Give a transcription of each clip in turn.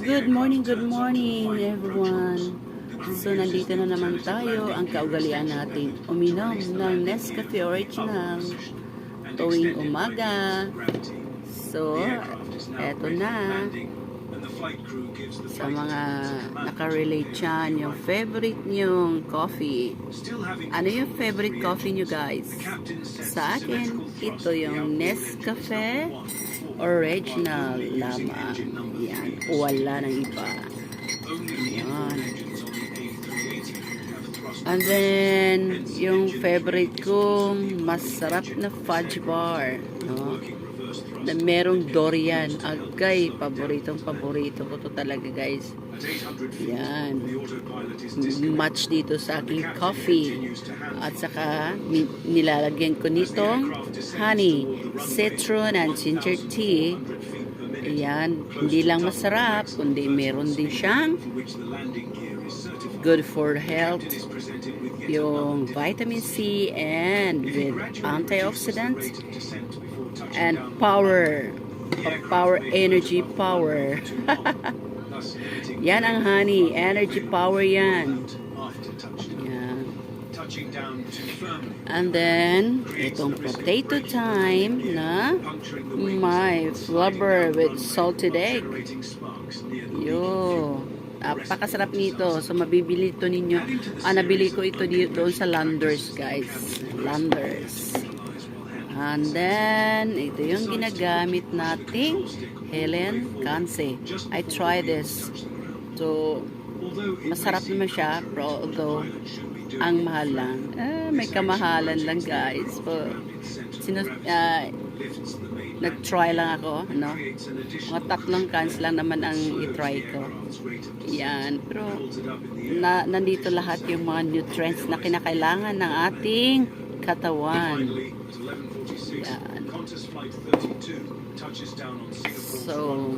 Good morning everyone. So nandito na naman tayo, ang kaugalian natin uminom ng Nescafe Original tuwing umaga. So, eto na. Sa mga nakarelate dyan, yung favorite nyong coffee. Ano yung favorite coffee nyo guys? Sa akin, ito yung Nescafe Original lamang. Yan. Wala ng iba. Yan. And then, yung favorite kong masarap na fudge bar. No? Na merong durian. Agay, paborito ko to talaga guys. Yan. Match dito sa aking coffee. At saka nilalagyan ko nitong honey, citron, and ginger tea. Yan. Hindi lang masarap, kundi meron din siyang good for health. Yung vitamin C and with antioxidants and power, energy power. Yan ang honey, energy power yan. Yan. And then itong potato time na may flubber with salted egg. Yo, napakasarap nito. So mabibili ito ninyo. Nabili ko ito dito sa Landers guys. Landers. And then, ito yung ginagamit nating Helen Kanse. I try this. So, masarap naman siya. Pero although, ang mahal lang. May kamahalan lang guys. So, nag-try lang ako. No? Mga 3 cans lang naman ang i-try ko. Yan. Pero, nandito lahat yung mga nutrients na kinakailangan ng ating katawan. Yan. So,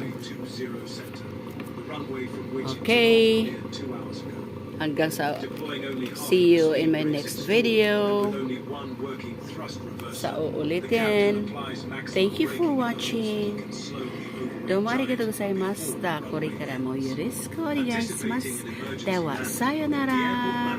okay. Hanggang sa see you in my next video. Sa uulitin. Thank you for watching. どうもありがとうございました。これからもよろしくお願いします。では、さよなら。